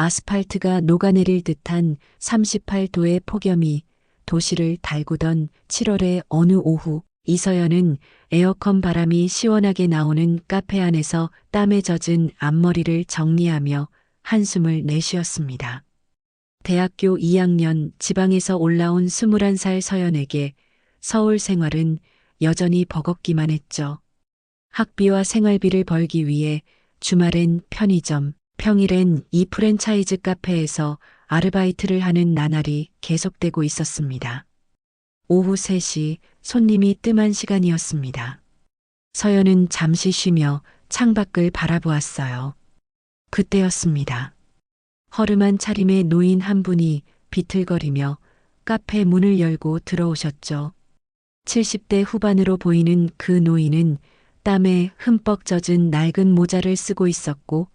아스팔트가 녹아내릴 듯한 38도의 폭염이 도시를 달구던 7월의 어느 오후, 이서연은 에어컨 바람이 시원하게 나오는 카페 안에서 땀에 젖은 앞머리를 정리하며 한숨을 내쉬었습니다. 대학교 2학년 지방에서 올라온 21살 서연에게 서울 생활은 여전히 버겁기만 했죠. 학비와 생활비를 벌기 위해 주말엔 편의점, 평일엔 이 프랜차이즈 카페에서 아르바이트를 하는 나날이 계속되고 있었습니다. 오후 3시 손님이 뜸한 시간이었습니다. 서연은 잠시 쉬며 창밖을 바라보았어요. 그때였습니다. 허름한 차림의 노인 한 분이 비틀거리며 카페 문을 열고 들어오셨죠. 70대 후반으로 보이는 그 노인은 땀에 흠뻑 젖은 낡은 모자를 쓰고 있었고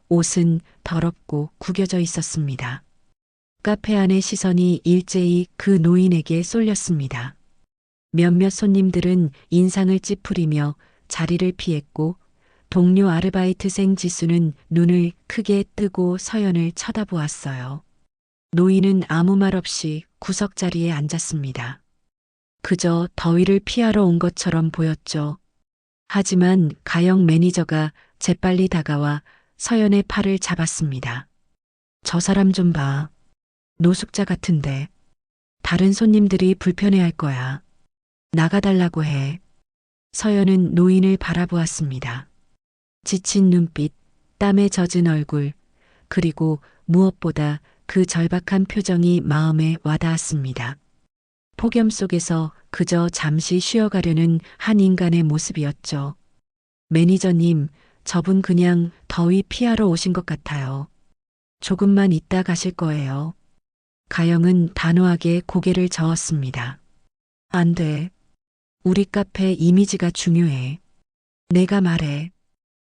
옷은 더럽고 구겨져 있었습니다. 카페 안의 시선이 일제히 그 노인에게 쏠렸습니다. 몇몇 손님들은 인상을 찌푸리며 자리를 피했고 동료 아르바이트생 지수는 눈을 크게 뜨고 서연을 쳐다보았어요. 노인은 아무 말 없이 구석자리에 앉았습니다. 그저 더위를 피하러 온 것처럼 보였죠. 하지만 가영 매니저가 재빨리 다가와 서연의 팔을 잡았습니다. 저 사람 좀 봐. 노숙자 같은데. 다른 손님들이 불편해할 거야. 나가달라고 해. 서연은 노인을 바라보았습니다. 지친 눈빛, 땀에 젖은 얼굴, 그리고 무엇보다 그 절박한 표정이 마음에 와닿았습니다. 폭염 속에서 그저 잠시 쉬어가려는 한 인간의 모습이었죠. 매니저님, 저분 그냥 더위 피하러 오신 것 같아요. 조금만 있다 가실 거예요. 가영은 단호하게 고개를 저었습니다. 안 돼. 우리 카페 이미지가 중요해. 내가 말해.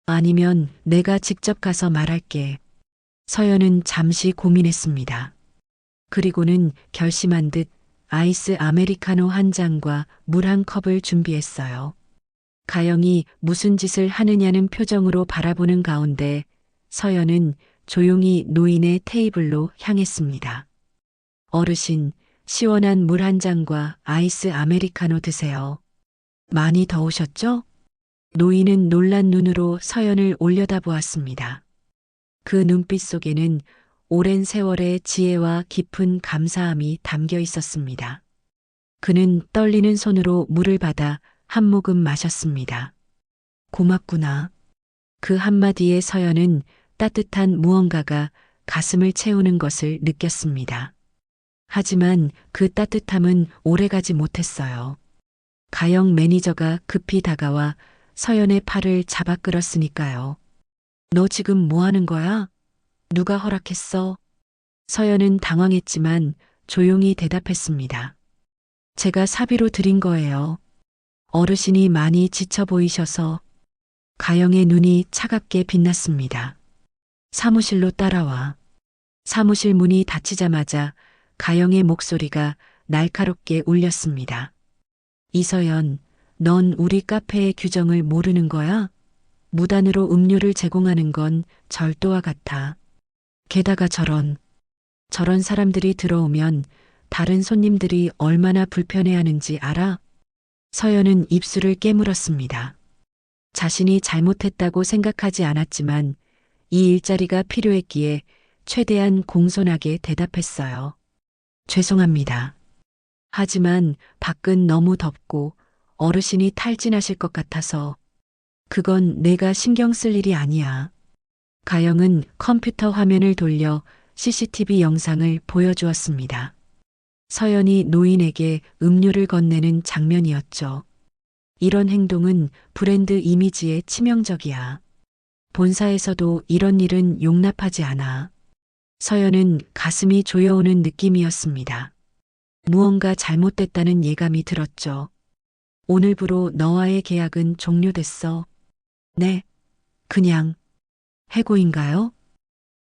아니면 내가 직접 가서 말할게. 서연은 잠시 고민했습니다. 그리고는 결심한 듯 아이스 아메리카노 한 잔과 물 한 컵을 준비했어요. 가영이 무슨 짓을 하느냐는 표정으로 바라보는 가운데 서연은 조용히 노인의 테이블로 향했습니다. 어르신, 시원한 물 한 잔과 아이스 아메리카노 드세요. 많이 더우셨죠? 노인은 놀란 눈으로 서연을 올려다보았습니다. 그 눈빛 속에는 오랜 세월의 지혜와 깊은 감사함이 담겨 있었습니다. 그는 떨리는 손으로 물을 받아 한 모금 마셨습니다. 고맙구나. 그 한마디에 서연은 따뜻한 무언가가 가슴을 채우는 것을 느꼈습니다. 하지만 그 따뜻함은 오래가지 못했어요. 가영 매니저가 급히 다가와 서연의 팔을 잡아 끌었으니까요. 너 지금 뭐 하는 거야? 누가 허락했어? 서연은 당황했지만 조용히 대답했습니다. 제가 사비로 드린 거예요. 어르신이 많이 지쳐 보이셔서. 가영의 눈이 차갑게 빛났습니다. 사무실로 따라와. 사무실 문이 닫히자마자 가영의 목소리가 날카롭게 울렸습니다. 이서연, 넌 우리 카페의 규정을 모르는 거야? 무단으로 음료를 제공하는 건 절도와 같아. 게다가 저런 사람들이 들어오면 다른 손님들이 얼마나 불편해하는지 알아? 서연은 입술을 깨물었습니다. 자신이 잘못했다고 생각하지 않았지만 이 일자리가 필요했기에 최대한 공손하게 대답했어요. 죄송합니다. 하지만 밖은 너무 덥고 어르신이 탈진하실 것 같아서. 그건 내가 신경 쓸 일이 아니야. 가영은 컴퓨터 화면을 돌려 CCTV 영상을 보여주었습니다. 서연이 노인에게 음료를 건네는 장면이었죠. 이런 행동은 브랜드 이미지에 치명적이야. 본사에서도 이런 일은 용납하지 않아. 서연은 가슴이 조여오는 느낌이었습니다. 무언가 잘못됐다는 예감이 들었죠. 오늘부로 너와의 계약은 종료됐어. 네, 그냥 해고인가요?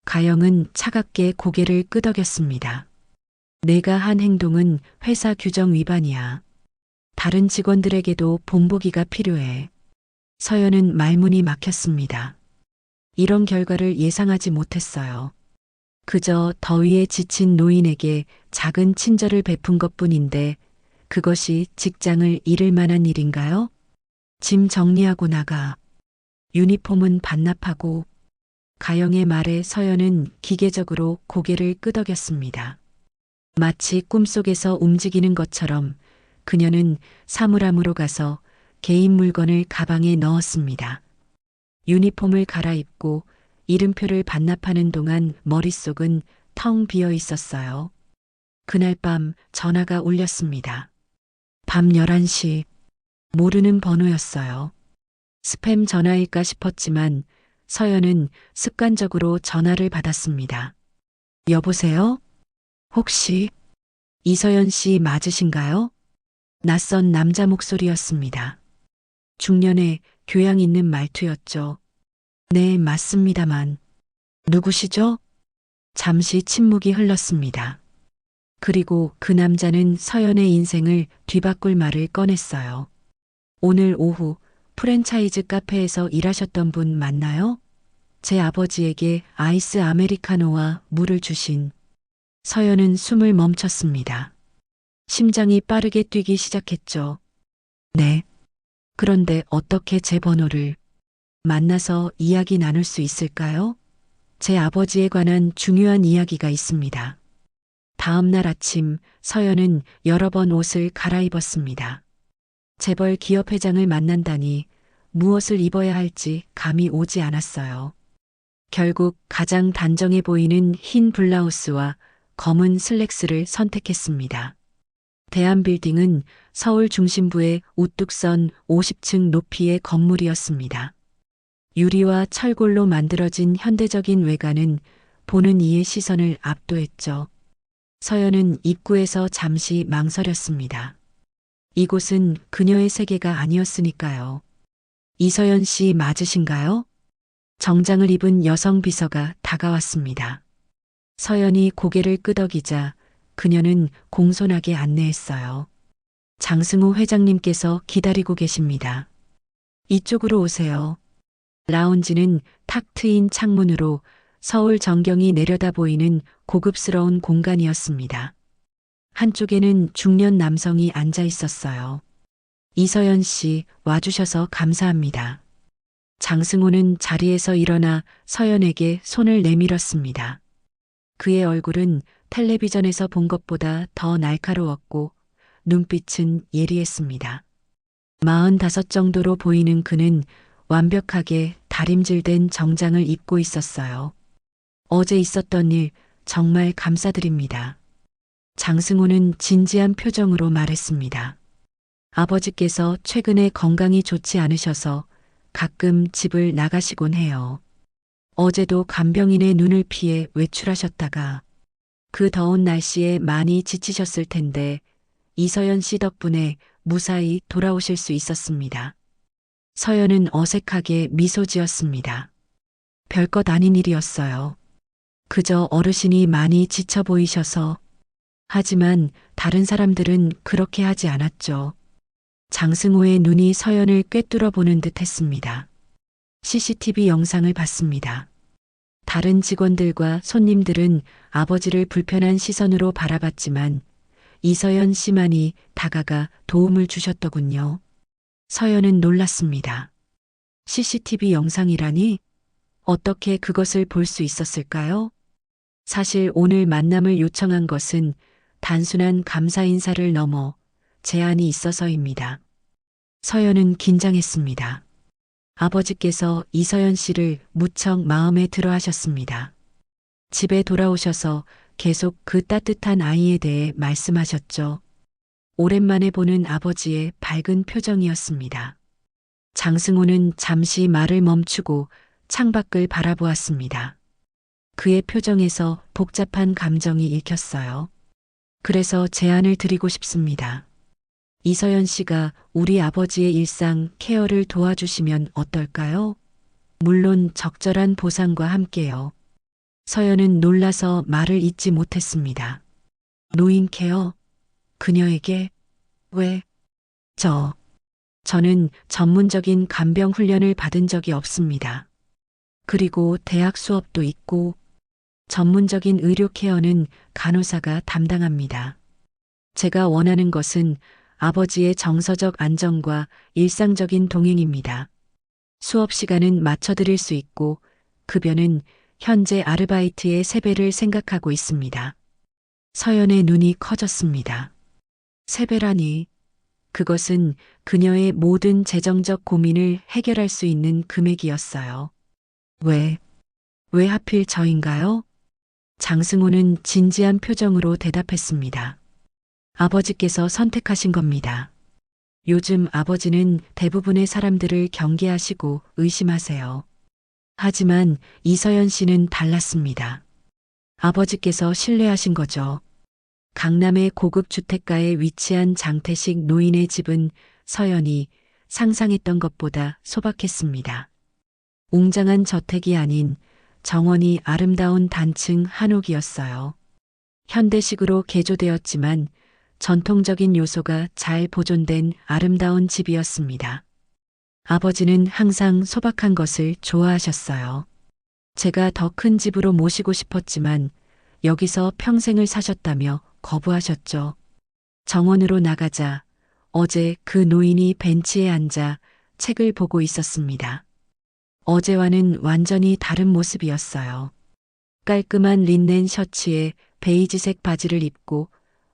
가영은 차갑게 고개를 끄덕였습니다. 내가 한 행동은 회사 규정 위반이야. 다른 직원들에게도 본보기가 필요해. 서연은 말문이 막혔습니다. 이런 결과를 예상하지 못했어요. 그저 더위에 지친 노인에게 작은 친절을 베푼 것뿐인데 그것이 직장을 잃을 만한 일인가요? 짐 정리하고 나가. 유니폼은 반납하고. 가영의 말에 서연은 기계적으로 고개를 끄덕였습니다. 마치 꿈속에서 움직이는 것처럼 그녀는 사물함으로 가서 개인 물건을 가방에 넣었습니다. 유니폼을 갈아입고 이름표를 반납하는 동안 머릿속은 텅 비어 있었어요. 그날 밤 전화가 울렸습니다. 밤 11시. 모르는 번호였어요. 스팸 전화일까 싶었지만 서연은 습관적으로 전화를 받았습니다. 여보세요? 혹시 이서연 씨 맞으신가요? 낯선 남자 목소리였습니다. 중년의 교양 있는 말투였죠. 네, 맞습니다만. 누구시죠? 잠시 침묵이 흘렀습니다. 그리고 그 남자는 서연의 인생을 뒤바꿀 말을 꺼냈어요. 오늘 오후 프랜차이즈 카페에서 일하셨던 분 맞나요? 제 아버지에게 아이스 아메리카노와 물을 주신. 서연은 숨을 멈췄습니다. 심장이 빠르게 뛰기 시작했죠. 네. 그런데 어떻게 제 번호를 만나서 이야기 나눌 수 있을까요? 제 아버지에 관한 중요한 이야기가 있습니다. 다음 날 아침 서연은 여러 번 옷을 갈아입었습니다. 재벌 기업 회장을 만난다니 무엇을 입어야 할지 감이 오지 않았어요. 결국 가장 단정해 보이는 흰 블라우스와 검은 슬랙스를 선택했습니다. 대한빌딩은 서울 중심부의 우뚝 선 50층 높이의 건물이었습니다. 유리와 철골로 만들어진 현대적인 외관은 보는 이의 시선을 압도했죠. 서연은 입구에서 잠시 망설였습니다. 이곳은 그녀의 세계가 아니었으니까요. 이서연 씨 맞으신가요? 정장을 입은 여성 비서가 다가왔습니다. 서연이 고개를 끄덕이자 그녀는 공손하게 안내했어요. 장승호 회장님께서 기다리고 계십니다. 이쪽으로 오세요. 라운지는 탁 트인 창문으로 서울 전경이 내려다 보이는 고급스러운 공간이었습니다. 한쪽에는 중년 남성이 앉아 있었어요. 이서연 씨 와주셔서 감사합니다. 장승호는 자리에서 일어나 서연에게 손을 내밀었습니다. 그의 얼굴은 텔레비전에서 본 것보다 더 날카로웠고 눈빛은 예리했습니다. 45 정도로 보이는 그는 완벽하게 다림질된 정장을 입고 있었어요. 어제 있었던 일 정말 감사드립니다. 장승호는 진지한 표정으로 말했습니다. 아버지께서 최근에 건강이 좋지 않으셔서 가끔 집을 나가시곤 해요. 어제도 간병인의 눈을 피해 외출하셨다가 그 더운 날씨에 많이 지치셨을 텐데 이서연 씨 덕분에 무사히 돌아오실 수 있었습니다. 서연은 어색하게 미소 지었습니다. 별것 아닌 일이었어요. 그저 어르신이 많이 지쳐 보이셔서. 하지만 다른 사람들은 그렇게 하지 않았죠. 장승호의 눈이 서연을 꿰뚫어 보는 듯 했습니다. CCTV 영상을 봤습니다. 다른 직원들과 손님들은 아버지를 불편한 시선으로 바라봤지만 이서연 씨만이 다가가 도움을 주셨더군요. 서연은 놀랐습니다. CCTV 영상이라니? 어떻게 그것을 볼 수 있었을까요? 사실 오늘 만남을 요청한 것은 단순한 감사 인사를 넘어 제안이 있어서입니다. 서연은 긴장했습니다. 아버지께서 이서연 씨를 무척 마음에 들어 하셨습니다. 집에 돌아오셔서 계속 그 따뜻한 아이에 대해 말씀하셨죠. 오랜만에 보는 아버지의 밝은 표정이었습니다. 장승호는 잠시 말을 멈추고 창밖을 바라보았습니다. 그의 표정에서 복잡한 감정이 읽혔어요. 그래서 제안을 드리고 싶습니다. 이서연 씨가 우리 아버지의 일상 케어를 도와주시면 어떨까요? 물론 적절한 보상과 함께요. 서연은 놀라서 말을 잇지 못했습니다. 노인 케어? 그녀에게? 왜? 저는 전문적인 간병 훈련을 받은 적이 없습니다. 그리고 대학 수업도 있고 전문적인 의료 케어는 간호사가 담당합니다. 제가 원하는 것은 아버지의 정서적 안정과 일상적인 동행입니다. 수업 시간은 맞춰드릴 수 있고 급여는 현재 아르바이트의 3배를 생각하고 있습니다. 서연의 눈이 커졌습니다. 3배라니. 그것은 그녀의 모든 재정적 고민을 해결할 수 있는 금액이었어요. 왜? 왜 하필 저인가요? 장승호는 진지한 표정으로 대답했습니다. 아버지께서 선택하신 겁니다. 요즘 아버지는 대부분의 사람들을 경계하시고 의심하세요. 하지만 이서연 씨는 달랐습니다. 아버지께서 신뢰하신 거죠. 강남의 고급 주택가에 위치한 장태식 노인의 집은 서연이 상상했던 것보다 소박했습니다. 웅장한 저택이 아닌 정원이 아름다운 단층 한옥이었어요. 현대식으로 개조되었지만 전통적인 요소가 잘 보존된 아름다운 집이었습니다. 아버지는 항상 소박한 것을 좋아하셨어요. 제가 더 큰 집으로 모시고 싶었지만 여기서 평생을 사셨다며 거부하셨죠. 정원으로 나가자 어제 그 노인이 벤치에 앉아 책을 보고 있었습니다. 어제와는 완전히 다른 모습이었어요. 깔끔한 린넨 셔츠에 베이지색 바지를 입고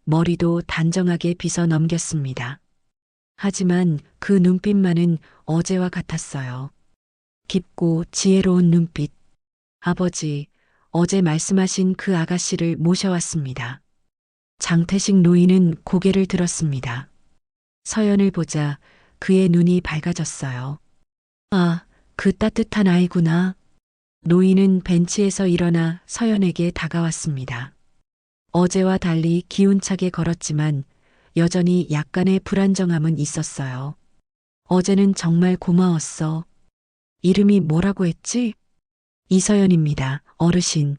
머리도 단정하게 빗어 넘겼습니다. 하지만 그 눈빛만은 어제와 같았어요. 깊고 지혜로운 눈빛. 아버지, 어제 말씀하신 그 아가씨를 모셔왔습니다. 장태식 노인은 고개를 들었습니다. 서연을 보자 그의 눈이 밝아졌어요. 아, 그 따뜻한 아이구나. 노인은 벤치에서 일어나 서연에게 다가왔습니다. 어제와 달리 기운차게 걸었지만 여전히 약간의 불안정함은 있었어요. 어제는 정말 고마웠어. 이름이 뭐라고 했지? 이서연입니다, 어르신.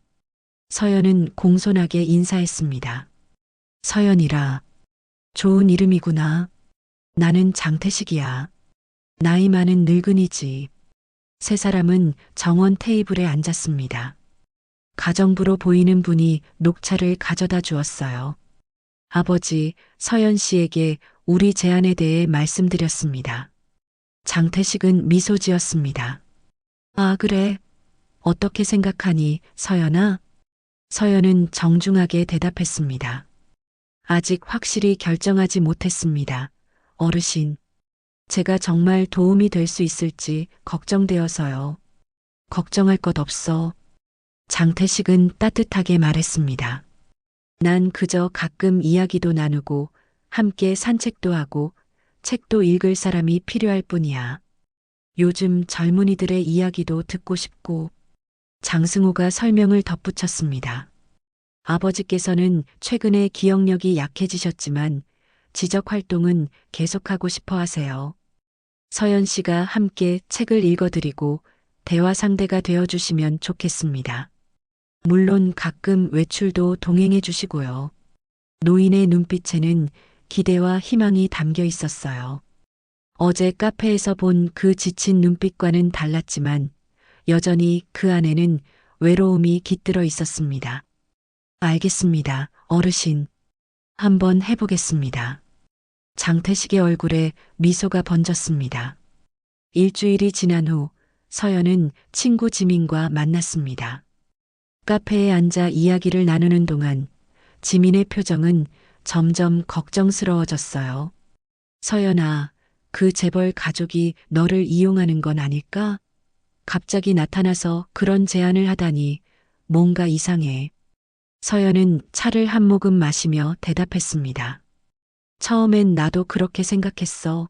서연은 공손하게 인사했습니다. 서연이라. 좋은 이름이구나. 나는 장태식이야. 나이 많은 늙은이지. 세 사람은 정원 테이블에 앉았습니다. 가정부로 보이는 분이 녹차를 가져다 주었어요. 아버지, 서연 씨에게 우리 제안에 대해 말씀드렸습니다. 장태식은 미소 지었습니다. 아, 그래. 어떻게 생각하니, 서연아? 서연은 정중하게 대답했습니다. 아직 확실히 결정하지 못했습니다. 어르신. 제가 정말 도움이 될 수 있을지 걱정되어서요. 걱정할 것 없어. 장태식은 따뜻하게 말했습니다. 난 그저 가끔 이야기도 나누고 함께 산책도 하고 책도 읽을 사람이 필요할 뿐이야. 요즘 젊은이들의 이야기도 듣고 싶고. 장승호가 설명을 덧붙였습니다. 아버지께서는 최근에 기억력이 약해지셨지만 지적 활동은 계속하고 싶어 하세요. 서연 씨가 함께 책을 읽어드리고 대화 상대가 되어주시면 좋겠습니다. 물론 가끔 외출도 동행해 주시고요. 노인의 눈빛에는 기대와 희망이 담겨 있었어요. 어제 카페에서 본 그 지친 눈빛과는 달랐지만 여전히 그 안에는 외로움이 깃들어 있었습니다. 알겠습니다, 어르신. 한번 해보겠습니다. 장태식의 얼굴에 미소가 번졌습니다. 일주일이 지난 후 서연은 친구 지민과 만났습니다. 카페에 앉아 이야기를 나누는 동안 지민의 표정은 점점 걱정스러워졌어요. 서연아, 그 재벌 가족이 너를 이용하는 건 아닐까? 갑자기 나타나서 그런 제안을 하다니 뭔가 이상해. 서연은 차를 한 모금 마시며 대답했습니다. 처음엔 나도 그렇게 생각했어.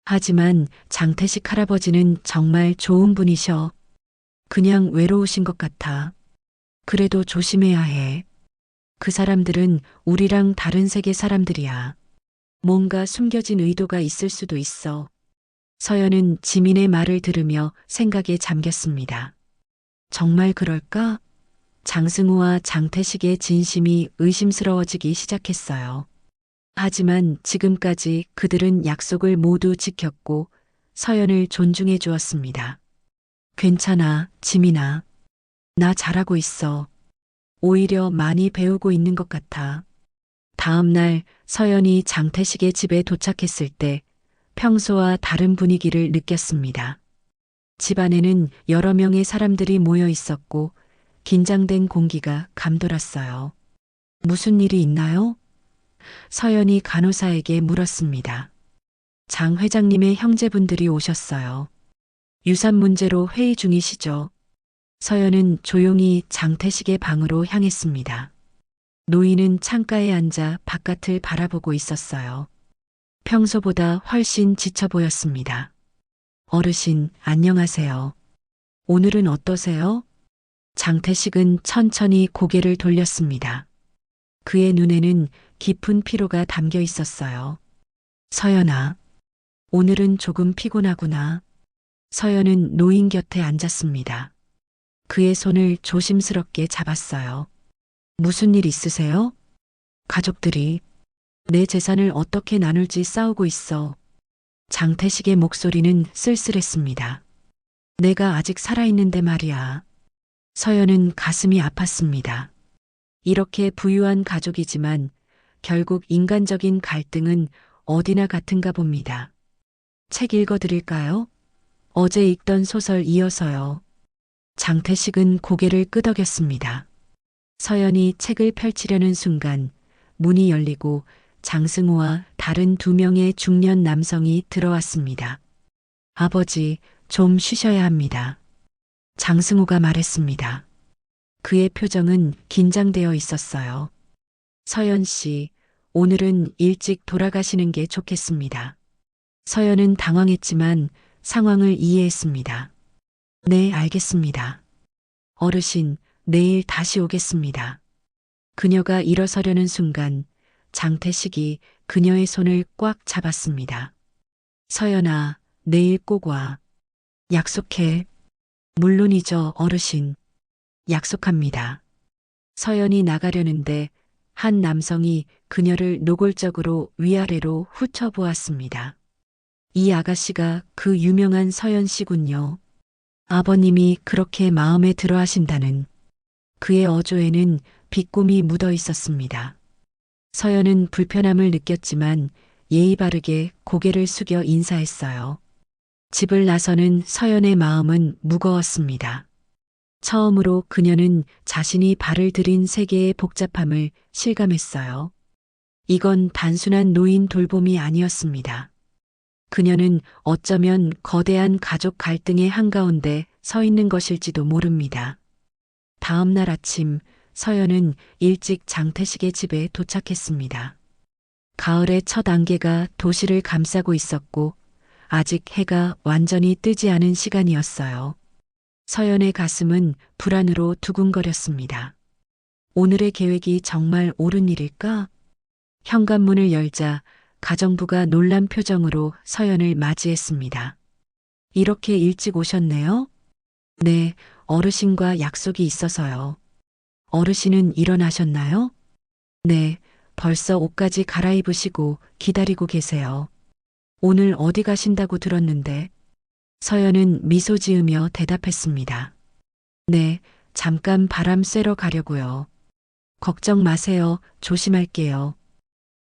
하지만 장태식 할아버지는 정말 좋은 분이셔. 그냥 외로우신 것 같아. 그래도 조심해야 해. 그 사람들은 우리랑 다른 세계 사람들이야. 뭔가 숨겨진 의도가 있을 수도 있어. 서연은 지민의 말을 들으며 생각에 잠겼습니다. 정말 그럴까? 장승우와 장태식의 진심이 의심스러워지기 시작했어요. 하지만 지금까지 그들은 약속을 모두 지켰고 서연을 존중해 주었습니다. 괜찮아, 지민아. 나 잘하고 있어. 오히려 많이 배우고 있는 것 같아. 다음 날 서연이 장태식의 집에 도착했을 때 평소와 다른 분위기를 느꼈습니다. 집 안에는 여러 명의 사람들이 모여 있었고 긴장된 공기가 감돌았어요. 무슨 일이 있나요? 서연이 간호사에게 물었습니다. 장 회장님의 형제분들이 오셨어요. 유산 문제로 회의 중이시죠? 서연은 조용히 장태식의 방으로 향했습니다. 노인은 창가에 앉아 바깥을 바라보고 있었어요. 평소보다 훨씬 지쳐 보였습니다. 어르신, 안녕하세요. 오늘은 어떠세요? 장태식은 천천히 고개를 돌렸습니다. 그의 눈에는 깊은 피로가 담겨 있었어요. 서연아, 오늘은 조금 피곤하구나. 서연은 노인 곁에 앉았습니다. 그의 손을 조심스럽게 잡았어요. 무슨 일 있으세요? 가족들이 내 재산을 어떻게 나눌지 싸우고 있어. 장태식의 목소리는 쓸쓸했습니다. 내가 아직 살아있는데 말이야. 서연은 가슴이 아팠습니다. 이렇게 부유한 가족이지만 결국 인간적인 갈등은 어디나 같은가 봅니다. 책 읽어드릴까요? 어제 읽던 소설 이어서요. 장태식은 고개를 끄덕였습니다. 서연이 책을 펼치려는 순간 문이 열리고 장승호와 다른 2명의 중년 남성이 들어왔습니다. 아버지, 좀 쉬셔야 합니다. 장승호가 말했습니다. 그의 표정은 긴장되어 있었어요. 서연 씨, 오늘은 일찍 돌아가시는 게 좋겠습니다. 서연은 당황했지만 상황을 이해했습니다. 네, 알겠습니다. 어르신, 내일 다시 오겠습니다. 그녀가 일어서려는 순간 장태식이 그녀의 손을 꽉 잡았습니다. 서연아, 내일 꼭 와. 약속해. 물론이죠, 어르신. 약속합니다. 서연이 나가려는데 한 남성이 그녀를 노골적으로 위아래로 훑어보았습니다. 이 아가씨가 그 유명한 서연 씨군요. 아버님이 그렇게 마음에 들어 하신다는. 그의 어조에는 비꼼이 묻어 있었습니다. 서연은 불편함을 느꼈지만 예의 바르게 고개를 숙여 인사했어요. 집을 나서는 서연의 마음은 무거웠습니다. 처음으로 그녀는 자신이 발을 들인 세계의 복잡함을 실감했어요. 이건 단순한 노인 돌봄이 아니었습니다. 그녀는 어쩌면 거대한 가족 갈등의 한가운데 서 있는 것일지도 모릅니다. 다음 날 아침 서연은 일찍 장태식의 집에 도착했습니다. 가을의 첫 안개가 도시를 감싸고 있었고 아직 해가 완전히 뜨지 않은 시간이었어요. 서연의 가슴은 불안으로 두근거렸습니다. 오늘의 계획이 정말 옳은 일일까? 현관문을 열자 가정부가 놀란 표정으로 서연을 맞이했습니다. 이렇게 일찍 오셨네요? 네, 어르신과 약속이 있어서요. 어르신은 일어나셨나요? 네, 벌써 옷까지 갈아입으시고 기다리고 계세요. 오늘 어디 가신다고 들었는데. 서연은 미소 지으며 대답했습니다. 네, 잠깐 바람 쐬러 가려고요. 걱정 마세요. 조심할게요.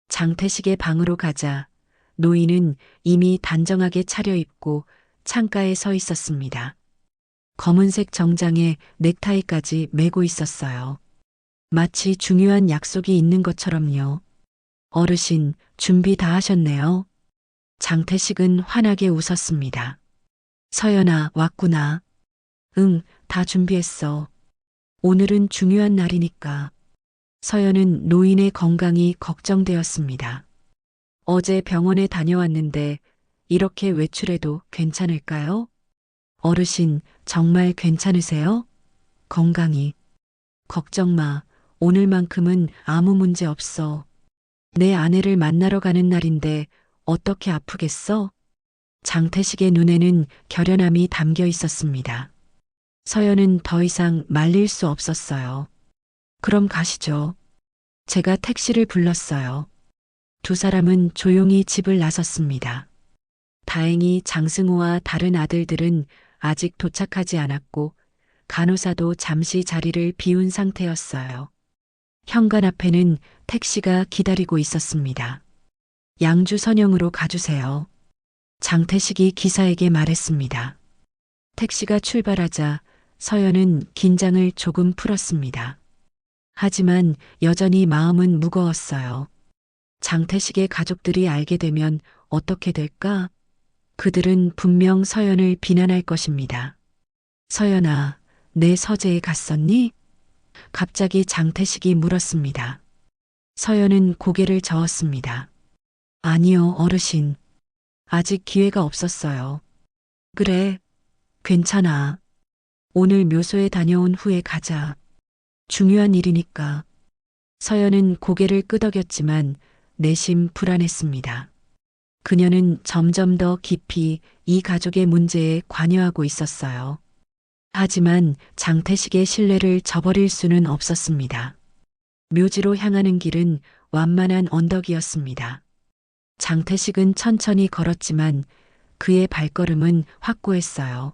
장태식의 방으로 가자 노인은 이미 단정하게 차려입고 창가에 서 있었습니다. 검은색 정장에 넥타이까지 매고 있었어요. 마치 중요한 약속이 있는 것처럼요. 어르신, 준비 다 하셨네요. 장태식은 환하게 웃었습니다. 서연아, 왔구나. 응, 다 준비했어. 오늘은 중요한 날이니까. 서연은 노인의 건강이 걱정되었습니다. 어제 병원에 다녀왔는데 이렇게 외출해도 괜찮을까요? 어르신, 정말 괜찮으세요? 건강이. 걱정 마. 오늘만큼은 아무 문제 없어. 내 아내를 만나러 가는 날인데 어떻게 아프겠어? 장태식의 눈에는 결연함이 담겨 있었습니다. 서연은 더 이상 말릴 수 없었어요. 그럼 가시죠. 제가 택시를 불렀어요. 2사람은 조용히 집을 나섰습니다. 다행히 장승호와 다른 아들들은 아직 도착하지 않았고 간호사도 잠시 자리를 비운 상태였어요. 현관 앞에는 택시가 기다리고 있었습니다. 양주 선영으로 가주세요. 장태식이 기사에게 말했습니다. 택시가 출발하자 서연은 긴장을 조금 풀었습니다. 하지만 여전히 마음은 무거웠어요. 장태식의 가족들이 알게 되면 어떻게 될까? 그들은 분명 서연을 비난할 것입니다. 서연아, 내 서재에 갔었니? 갑자기 장태식이 물었습니다. 서연은 고개를 저었습니다. 아니요, 어르신. 아직 기회가 없었어요. 그래, 괜찮아. 오늘 묘소에 다녀온 후에 가자. 중요한 일이니까. 서연은 고개를 끄덕였지만 내심 불안했습니다. 그녀는 점점 더 깊이 이 가족의 문제에 관여하고 있었어요. 하지만 장태식의 신뢰를 저버릴 수는 없었습니다. 묘지로 향하는 길은 완만한 언덕이었습니다. 장태식은 천천히 걸었지만 그의 발걸음은 확고했어요.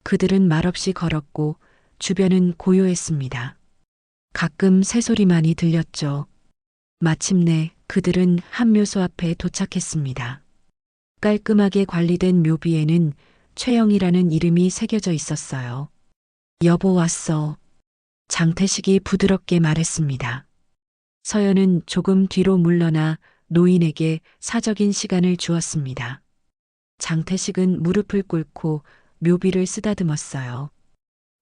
그들은 말없이 걸었고 주변은 고요했습니다. 가끔 새소리만이 들렸죠. 마침내 그들은 한 묘소 앞에 도착했습니다. 깔끔하게 관리된 묘비에는 최영이라는 이름이 새겨져 있었어요. 여보 왔어. 장태식이 부드럽게 말했습니다. 서연은 조금 뒤로 물러나 노인에게 사적인 시간을 주었습니다. 장태식은 무릎을 꿇고 묘비를 쓰다듬었어요.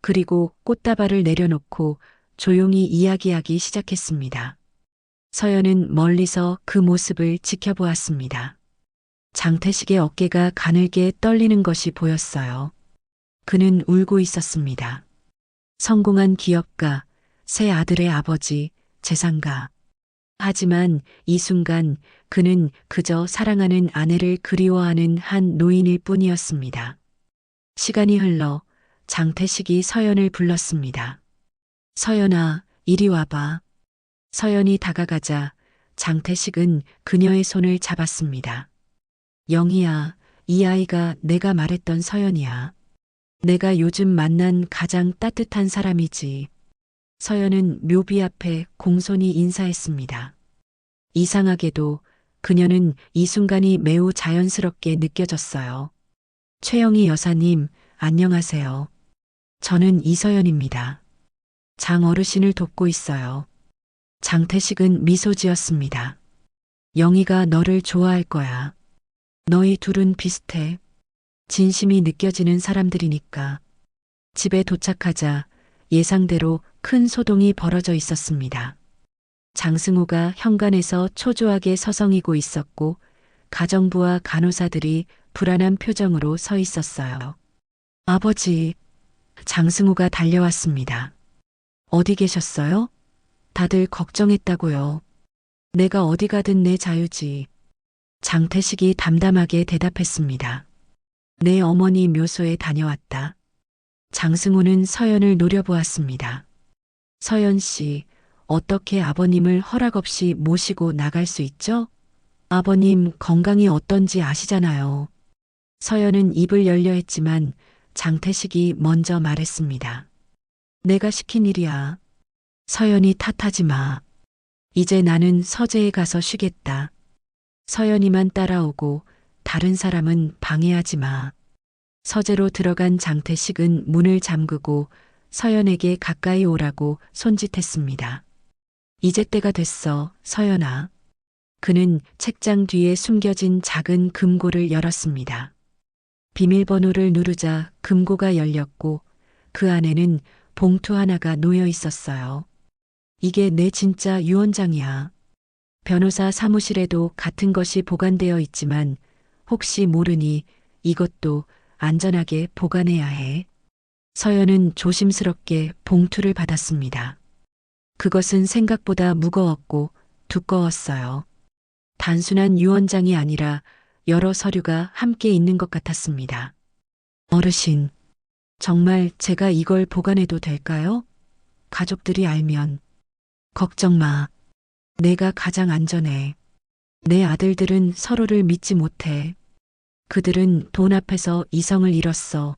그리고 꽃다발을 내려놓고 조용히 이야기하기 시작했습니다. 서연은 멀리서 그 모습을 지켜보았습니다. 장태식의 어깨가 가늘게 떨리는 것이 보였어요. 그는 울고 있었습니다. 성공한 기업가, 새 아들의 아버지, 재산가. 하지만 이 순간 그는 그저 사랑하는 아내를 그리워하는 한 노인일 뿐이었습니다. 시간이 흘러 장태식이 서연을 불렀습니다. 서연아, 이리 와봐. 서연이 다가가자 장태식은 그녀의 손을 잡았습니다. 영희야, 이 아이가 내가 말했던 서연이야. 내가 요즘 만난 가장 따뜻한 사람이지. 서연은 묘비 앞에 공손히 인사했습니다. 이상하게도 그녀는 이 순간이 매우 자연스럽게 느껴졌어요. 최영희 여사님, 안녕하세요. 저는 이서연입니다. 장 어르신을 돕고 있어요. 장태식은 미소 지었습니다. 영희가 너를 좋아할 거야. 너희 둘은 비슷해. 진심이 느껴지는 사람들이니까. 집에 도착하자 예상대로 큰 소동이 벌어져 있었습니다. 장승우가 현관에서 초조하게 서성이고 있었고 가정부와 간호사들이 불안한 표정으로 서 있었어요. 아버지, 장승우가 달려왔습니다. 어디 계셨어요? 다들 걱정했다고요. 내가 어디 가든 내 자유지. 장태식이 담담하게 대답했습니다. 내 어머니 묘소에 다녀왔다. 장승우는 서연을 노려보았습니다. 서연 씨, 어떻게 아버님을 허락 없이 모시고 나갈 수 있죠? 아버님 건강이 어떤지 아시잖아요. 서연은 입을 열려 했지만 장태식이 먼저 말했습니다. 내가 시킨 일이야. 서연이 탓하지 마. 이제 나는 서재에 가서 쉬겠다. 서연이만 따라오고 다른 사람은 방해하지 마. 서재로 들어간 장태식은 문을 잠그고 서연에게 가까이 오라고 손짓했습니다. 이제 때가 됐어, 서연아. 그는 책장 뒤에 숨겨진 작은 금고를 열었습니다. 비밀번호를 누르자 금고가 열렸고 그 안에는 봉투 하나가 놓여 있었어요. 이게 내 진짜 유언장이야. 변호사 사무실에도 같은 것이 보관되어 있지만 혹시 모르니 이것도 안전하게 보관해야 해. 서연은 조심스럽게 봉투를 받았습니다. 그것은 생각보다 무거웠고 두꺼웠어요. 단순한 유언장이 아니라 여러 서류가 함께 있는 것 같았습니다. 어르신, 정말 제가 이걸 보관해도 될까요? 가족들이 알면. 걱정 마. 내가 가장 안전해. 내 아들들은 서로를 믿지 못해. 그들은 돈 앞에서 이성을 잃었어.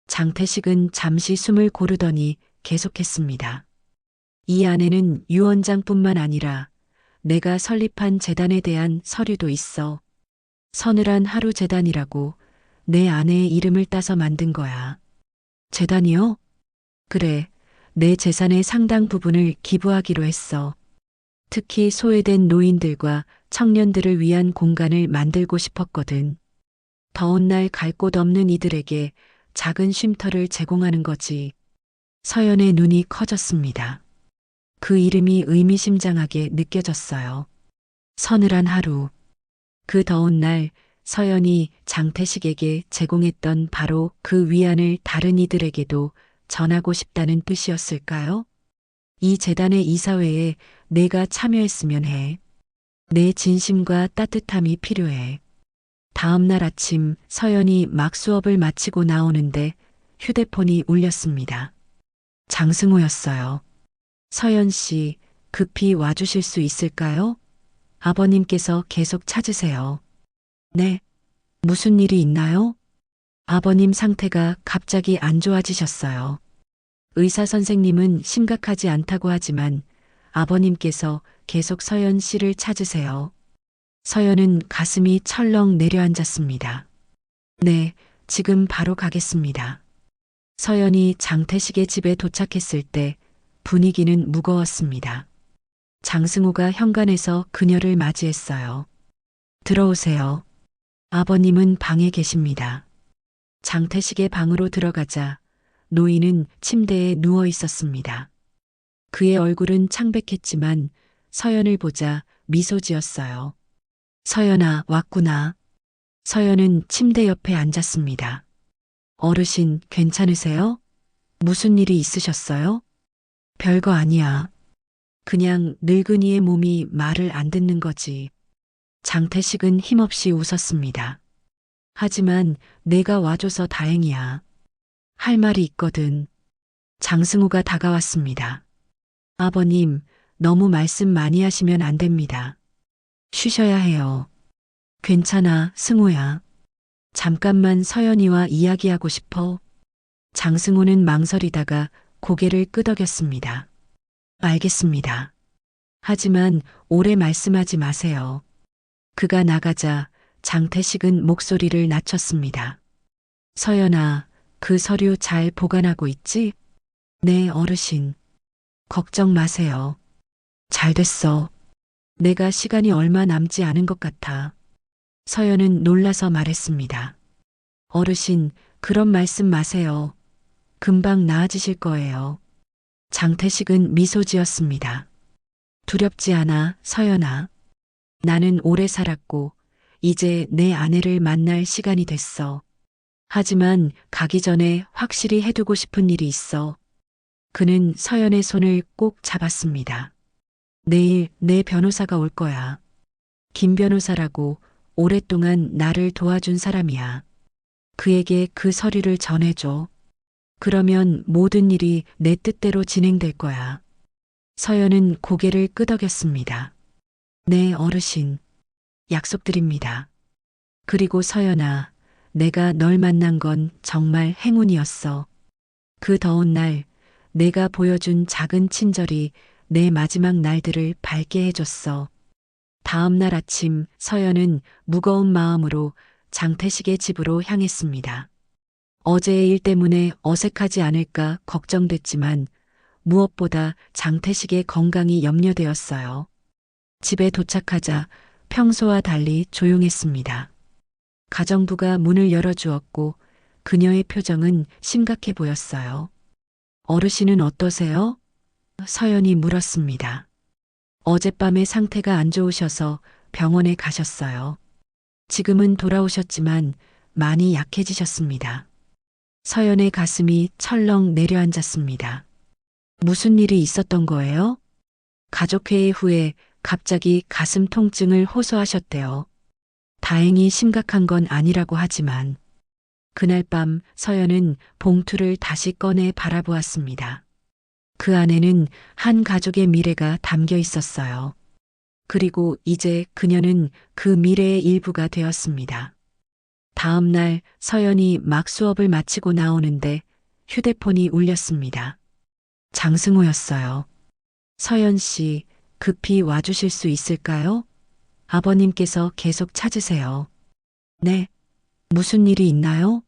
장태식은 잠시 숨을 고르더니 계속했습니다. 이 안에는 유언장뿐만 아니라 내가 설립한 재단에 대한 서류도 있어. 서늘한 하루 재단이라고 내 아내의 이름을 따서 만든 거야. 재단이요? 그래. 내 재산의 상당 부분을 기부하기로 했어. 특히 소외된 노인들과 청년들을 위한 공간을 만들고 싶었거든. 더운 날 갈 곳 없는 이들에게 작은 쉼터를 제공하는 거지. 서연의 눈이 커졌습니다. 그 이름이 의미심장하게 느껴졌어요. 서늘한 하루. 그 더운 날 서연이 장태식에게 제공했던 바로 그 위안을 다른 이들에게도 전하고 싶다는 뜻이었을까요? 이 재단의 이사회에 내가 참여했으면 해. 내 진심과 따뜻함이 필요해. 다음 날 아침 서연이 막 수업을 마치고 나오는데 휴대폰이 울렸습니다. 장승호였어요. 서연 씨, 급히 와주실 수 있을까요? 아버님께서 계속 찾으세요. 네. 무슨 일이 있나요? 아버님 상태가 갑자기 안 좋아지셨어요. 의사 선생님은 심각하지 않다고 하지만 아버님께서 계속 서연 씨를 찾으세요. 서연은 가슴이 철렁 내려앉았습니다. 네, 지금 바로 가겠습니다. 서연이 장태식의 집에 도착했을 때 분위기는 무거웠습니다. 장승호가 현관에서 그녀를 맞이했어요. 들어오세요. 아버님은 방에 계십니다. 장태식의 방으로 들어가자 노인은 침대에 누워 있었습니다. 그의 얼굴은 창백했지만 서연을 보자 미소 지었어요. 서연아, 왔구나. 서연은 침대 옆에 앉았습니다. 어르신, 괜찮으세요? 무슨 일이 있으셨어요? 별거 아니야. 그냥 늙은이의 몸이 말을 안 듣는 거지. 장태식은 힘없이 웃었습니다. 하지만 내가 와줘서 다행이야. 할 말이 있거든. 장승우가 다가왔습니다. 아버님, 너무 말씀 많이 하시면 안 됩니다. 쉬셔야 해요. 괜찮아, 승우야. 잠깐만 서연이와 이야기하고 싶어. 장승우는 망설이다가 고개를 끄덕였습니다. 알겠습니다. 하지만 오래 말씀하지 마세요. 그가 나가자 장태식은 목소리를 낮췄습니다. 서연아, 그 서류 잘 보관하고 있지? 네, 어르신. 걱정 마세요. 잘 됐어. 내가 시간이 얼마 남지 않은 것 같아. 서연은 놀라서 말했습니다. 어르신, 그런 말씀 마세요. 금방 나아지실 거예요. 장태식은 미소 지었습니다. 두렵지 않아, 서연아. 나는 오래 살았고, 이제 내 아내를 만날 시간이 됐어. 하지만 가기 전에 확실히 해두고 싶은 일이 있어. 그는 서연의 손을 꼭 잡았습니다. 내일 내 변호사가 올 거야. 김 변호사라고 오랫동안 나를 도와준 사람이야. 그에게 그 서류를 전해줘. 그러면 모든 일이 내 뜻대로 진행될 거야. 서연은 고개를 끄덕였습니다. 네, 어르신. 약속드립니다. 그리고 서연아, 내가 널 만난 건 정말 행운이었어. 그 더운 날, 내가 보여준 작은 친절이 내 마지막 날들을 밝게 해줬어. 다음 날 아침 서연은 무거운 마음으로 장태식의 집으로 향했습니다. 어제의 일 때문에 어색하지 않을까 걱정됐지만 무엇보다 장태식의 건강이 염려되었어요. 집에 도착하자 평소와 달리 조용했습니다. 가정부가 문을 열어주었고 그녀의 표정은 심각해 보였어요. 어르신은 어떠세요? 서연이 물었습니다. 어젯밤에 상태가 안 좋으셔서 병원에 가셨어요. 지금은 돌아오셨지만 많이 약해지셨습니다. 서연의 가슴이 철렁 내려앉았습니다. 무슨 일이 있었던 거예요? 가족회의 후에 갑자기 가슴 통증을 호소하셨대요. 다행히 심각한 건 아니라고 하지만 그날 밤 서연은 봉투를 다시 꺼내 바라보았습니다. 그 안에는 한 가족의 미래가 담겨 있었어요. 그리고 이제 그녀는 그 미래의 일부가 되었습니다. 다음 날 서연이 막 수업을 마치고 나오는데 휴대폰이 울렸습니다. 장승호였어요. 서연 씨, 급히 와주실 수 있을까요? 아버님께서 계속 찾으세요. 네. 무슨 일이 있나요?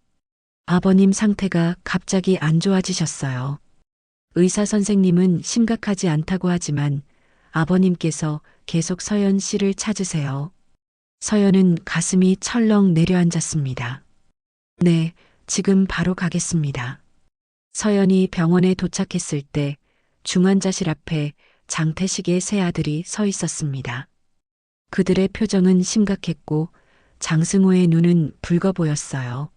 아버님 상태가 갑자기 안 좋아지셨어요. 의사 선생님은 심각하지 않다고 하지만 아버님께서 계속 서연 씨를 찾으세요. 서연은 가슴이 철렁 내려앉았습니다. 네, 지금 바로 가겠습니다. 서연이 병원에 도착했을 때 중환자실 앞에 장태식의 세 아들이 서 있었습니다. 그들의 표정은 심각했고 장승호의 눈은 붉어 보였어요.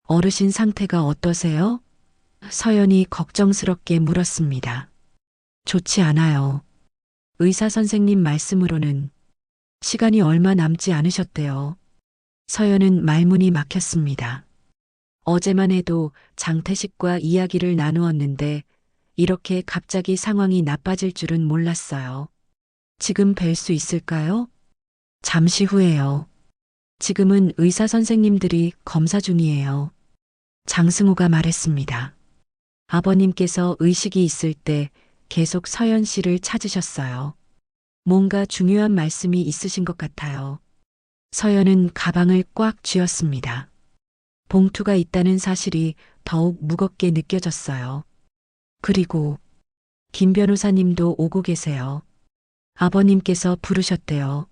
어르신 상태가 어떠세요? 서연이 걱정스럽게 물었습니다. 좋지 않아요. 의사 선생님 말씀으로는 시간이 얼마 남지 않으셨대요. 서연은 말문이 막혔습니다. 어제만 해도 장태식과 이야기를 나누었는데 이렇게 갑자기 상황이 나빠질 줄은 몰랐어요. 지금 뵐 수 있을까요? 잠시 후에요. 지금은 의사 선생님들이 검사 중이에요. 장승호가 말했습니다. 아버님께서 의식이 있을 때 계속 서연 씨를 찾으셨어요. 뭔가 중요한 말씀이 있으신 것 같아요. 서연은 가방을 꽉 쥐었습니다. 봉투가 있다는 사실이 더욱 무겁게 느껴졌어요. 그리고 김 변호사님도 오고 계세요. 아버님께서 부르셨대요.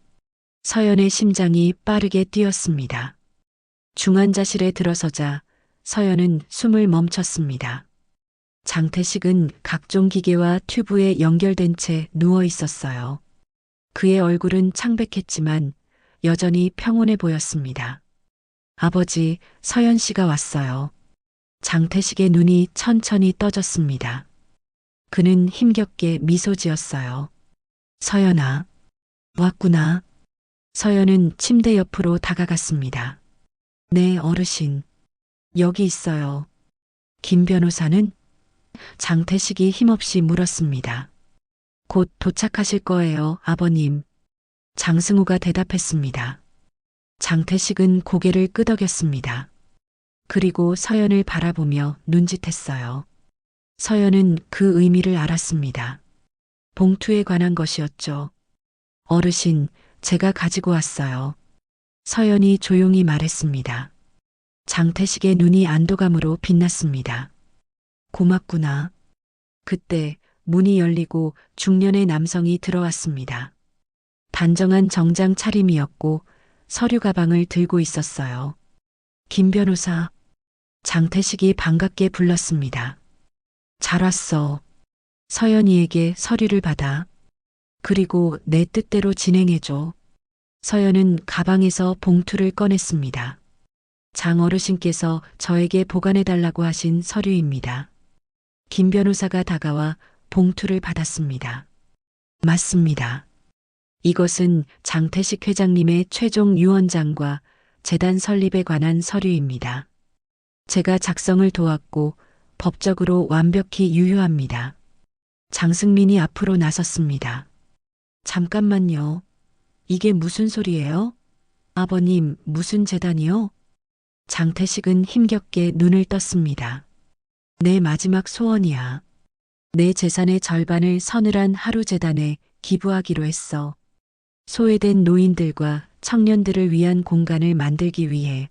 서연의 심장이 빠르게 뛰었습니다. 중환자실에 들어서자 서연은 숨을 멈췄습니다. 장태식은 각종 기계와 튜브에 연결된 채 누워 있었어요. 그의 얼굴은 창백했지만 여전히 평온해 보였습니다. 아버지, 서연 씨가 왔어요. 장태식의 눈이 천천히 떠졌습니다. 그는 힘겹게 미소 지었어요. 서연아, 왔구나. 서연은 침대 옆으로 다가갔습니다. 네, 어르신. 여기 있어요. 김 변호사는? 장태식이 힘없이 물었습니다. 곧 도착하실 거예요, 아버님. 장승우가 대답했습니다. 장태식은 고개를 끄덕였습니다. 그리고 서연을 바라보며 눈짓했어요. 서연은 그 의미를 알았습니다. 봉투에 관한 것이었죠. 어르신, 제가 가지고 왔어요. 서연이 조용히 말했습니다. 장태식의 눈이 안도감으로 빛났습니다. 고맙구나. 그때 문이 열리고 중년의 남성이 들어왔습니다. 단정한 정장 차림이었고 서류 가방을 들고 있었어요. 김 변호사, 장태식이 반갑게 불렀습니다. 잘 왔어. 서연이에게 서류를 받아. 그리고 내 뜻대로 진행해줘. 서연은 가방에서 봉투를 꺼냈습니다. 장 어르신께서 저에게 보관해달라고 하신 서류입니다. 김 변호사가 다가와 봉투를 받았습니다. 맞습니다. 이것은 장태식 회장님의 최종 유언장과 재단 설립에 관한 서류입니다. 제가 작성을 도왔고 법적으로 완벽히 유효합니다. 장승민이 앞으로 나섰습니다. 잠깐만요. 이게 무슨 소리예요? 아버님, 무슨 재단이요? 장태식은 힘겹게 눈을 떴습니다. 내 마지막 소원이야. 내 재산의 절반을 서늘한 하루 재단에 기부하기로 했어. 소외된 노인들과 청년들을 위한 공간을 만들기 위해.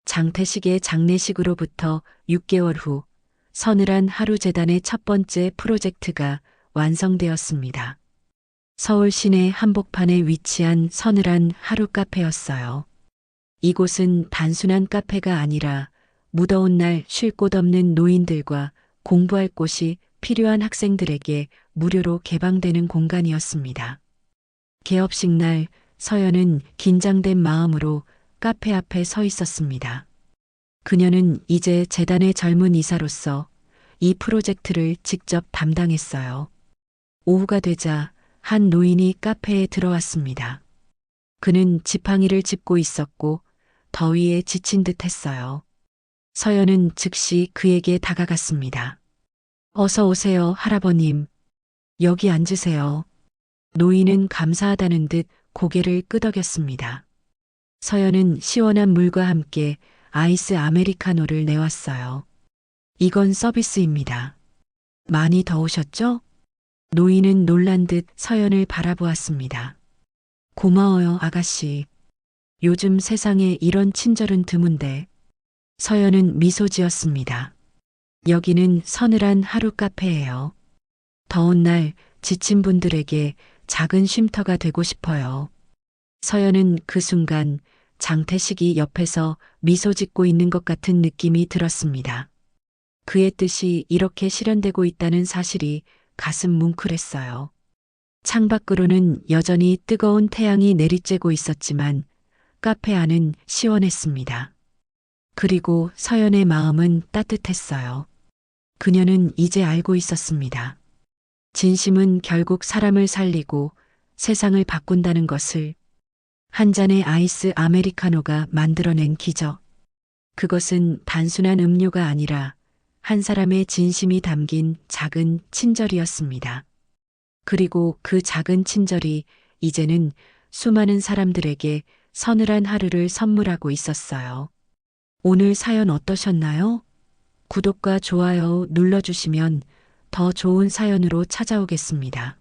장태식의 장례식으로부터 6개월 후 서늘한 하루 재단의 첫 번째 프로젝트가 완성되었습니다. 서울 시내 한복판에 위치한 서늘한 하루 카페였어요. 이곳은 단순한 카페가 아니라 무더운 날 쉴 곳 없는 노인들과 공부할 곳이 필요한 학생들에게 무료로 개방되는 공간이었습니다. 개업식 날 서연은 긴장된 마음으로 카페 앞에 서 있었습니다. 그녀는 이제 재단의 젊은 이사로서 이 프로젝트를 직접 담당했어요. 오후가 되자 한 노인이 카페에 들어왔습니다. 그는 지팡이를 짚고 있었고 더위에 지친 듯 했어요. 서연은 즉시 그에게 다가갔습니다. 어서 오세요, 할아버님. 여기 앉으세요. 노인은 감사하다는 듯 고개를 끄덕였습니다. 서연은 시원한 물과 함께 아이스 아메리카노를 내왔어요. 이건 서비스입니다. 많이 더우셨죠? 노인은 놀란 듯 서연을 바라보았습니다. 고마워요, 아가씨. 요즘 세상에 이런 친절은 드문데. 서연은 미소 지었습니다. 여기는 서늘한 하루 카페예요. 더운 날 지친 분들에게 작은 쉼터가 되고 싶어요. 서연은 그 순간 장태식이 옆에서 미소 짓고 있는 것 같은 느낌이 들었습니다. 그의 뜻이 이렇게 실현되고 있다는 사실이 가슴 뭉클했어요. 창밖으로는 여전히 뜨거운 태양이 내리쬐고 있었지만 카페 안은 시원했습니다. 그리고 서연의 마음은 따뜻했어요. 그녀는 이제 알고 있었습니다. 진심은 결국 사람을 살리고 세상을 바꾼다는 것을. 한 잔의 아이스 아메리카노가 만들어낸 기적. 그것은 단순한 음료가 아니라 한 사람의 진심이 담긴 작은 친절이었습니다. 그리고 그 작은 친절이 이제는 수많은 사람들에게 서늘한 하루를 선물하고 있었어요. 오늘 사연 어떠셨나요? 구독과 좋아요 눌러주시면 더 좋은 사연으로 찾아오겠습니다.